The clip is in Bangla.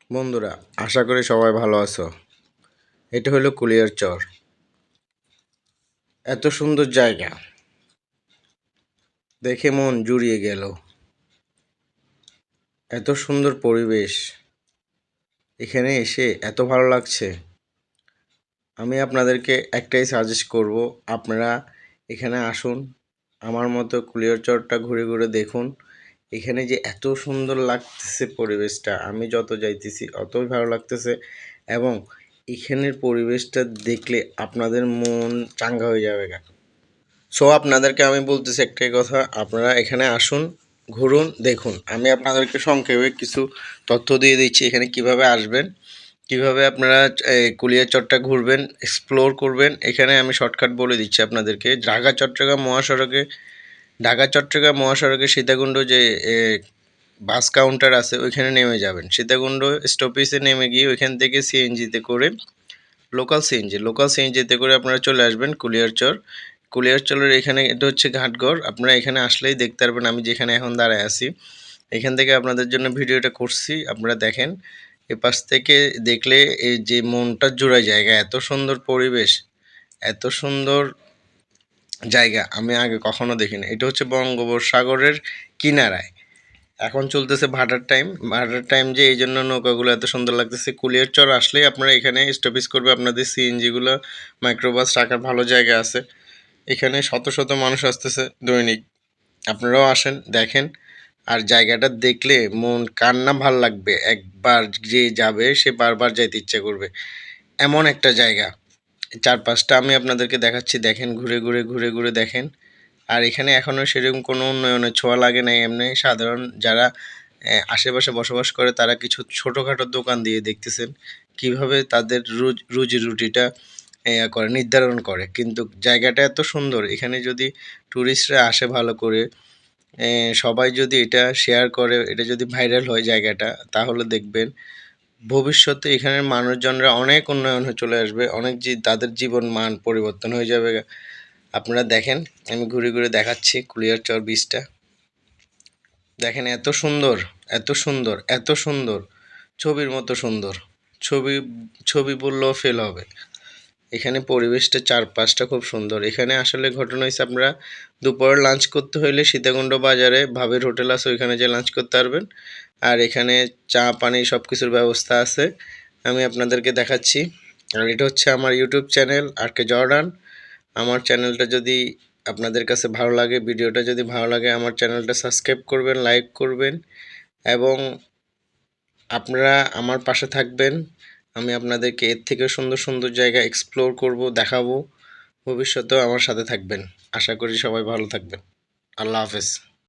বন্ধুরা, আশা করি সবাই ভালো আছো। এটা হলো কুলিয়ার চর। এত সুন্দর জায়গা দেখে মন জুড়িয়ে গেল। এত সুন্দর পরিবেশ, এখানে এসে এত ভালো লাগছে। আমি আপনাদেরকে একটাই সাজেস্ট করব, আপনারা এখানে আসুন, আমার মতো কুলিয়ার চরটা ঘুরে ঘুরে দেখুন। এখানে যে এত সুন্দর লাগতেছে পরিবেশটা, আমি যত যাইতেছি অতই ভালো লাগতেছে। এবং এখানের পরিবেশটা দেখলে আপনাদের মন চাঙ্গা হয়ে যাবে। সো আপনাদেরকে আমি বলতেছি একটাই কথা, আপনারা এখানে আসুন, ঘুরুন, দেখুন। আমি আপনাদেরকে সংক্ষেপে কিছু তথ্য দিয়ে দিচ্ছি এখানে কিভাবে আসবেন, কিভাবে আপনারা কুলিয়াচরটা ঘুরবেন, এক্সপ্লোর করবেন। এখানে আমি শর্টকাট বলে দিচ্ছি আপনাদেরকে। ঢাকা চট্টগ্রাম মহাসড়কে সীতাকুণ্ড যে বাস কাউন্টার আছে ওইখানে নেমে যাবেন। সীতাকুণ্ড স্টপেজে নেমে গিয়ে ওইখান থেকে সিএনজিতে করে, লোকাল সিএনজিতে করে আপনারা চলে আসবেন কুলিয়ারচরের এখানে। এটা হচ্ছে ঘাটঘর। আপনারা এখানে আসলেই দেখতে পারবেন আমি যেখানে এখন দাঁড়ায় আছি। এখান থেকে আপনাদের জন্য ভিডিওটা করছি, আপনারা দেখেন। এ পাশ থেকে দেখলে এই যে মনটা জুড়ায় জায়গা, এত সুন্দর পরিবেশ, এত সুন্দর জায়গা আমি আগে কখনো দেখিনি। এটা হচ্ছে বঙ্গোপসাগরের কিনারায়। এখন চলতেছে ভাটার টাইম যে এই জন্য নৌকাগুলো এত সুন্দর লাগতেছে। কুলিয়ারচর আসলেই আপনারা এখানে স্টপেজ করবে আপনাদের সিএনজিগুলো, মাইক্রোবাস রাখার ভালো জায়গা আছে। এখানে শত শত মানুষ আসতেছে দৈনিক। আপনারাও আসেন, দেখেন। আর জায়গাটা দেখলে মন কার না ভাল লাগবে, একবার যে যাবে সে বারবার যাইতে ইচ্ছা করবে, এমন একটা জায়গা। চারপাশটা আমি আপনাদেরকে দেখাচ্ছি, দেখেন, ঘুরে ঘুরে দেখেন। আর এখানে এখনও সেরকম কোনো উন্নয়নের ছোঁয়া লাগে নাই। এমনি সাধারণ যারা আশেপাশে বসবাস করে তারা কিছু ছোটোখাটো দোকান দিয়ে দেখতেছেন কিভাবে তাদের রুজি রুটিটা করে নির্ধারণ করে। কিন্তু জায়গাটা এত সুন্দর, এখানে যদি ট্যুরিস্টরা আসে ভালো করে, সবাই যদি এটা শেয়ার করে, এটা যদি ভাইরাল হয় জায়গাটা, তাহলে দেখবেন ভবিষ্যতে এখানের মানুষজনরা অনেক উন্নয়ন হয়ে চলে আসবে, অনেক তাদের জীবন মান পরিবর্তন হয়ে যাবে। আপনারা দেখেন, আমি ঘুরে ঘুরে দেখাচ্ছি কুলিয়ারচর বীচটা। দেখেন এত সুন্দর, এত সুন্দর, এত সুন্দর, ছবির মতো সুন্দর। ছবি ছবি বললেও ফেল হবে। এখানে পরিবেশটা চারপাশটা খুব সুন্দর। এখানে আসলে ঘটনা হয়েছে, আপনারা দুপুরে লাঞ্চ করতে হইলে সীতাকুণ্ড বাজারে ভাবের হোটেল আছে, ওইখানে যে লাঞ্চ করতে পারবেন। আর এখানে চা পানি সব কিছুর ব্যবস্থা আছে, আমি আপনাদেরকে দেখাচ্ছি। আর এটা হচ্ছে আমার ইউটিউব চ্যানেল আর কে জর্ডান। আমার চ্যানেলটা যদি আপনাদের কাছে ভালো লাগে, ভিডিওটা যদি ভালো লাগে, আমার চ্যানেলটা সাবস্ক্রাইব করবেন, লাইক করবেন এবং আপনারা আমার পাশে থাকবেন। আমি আপনাদেরকে এর থেকে সুন্দর সুন্দর জায়গা এক্সপ্লোর করব, দেখাবো। ভবিষ্যতেও আমার সাথে থাকবেন। আশা করি সবাই ভালো থাকবেন। আল্লাহ হাফেজ।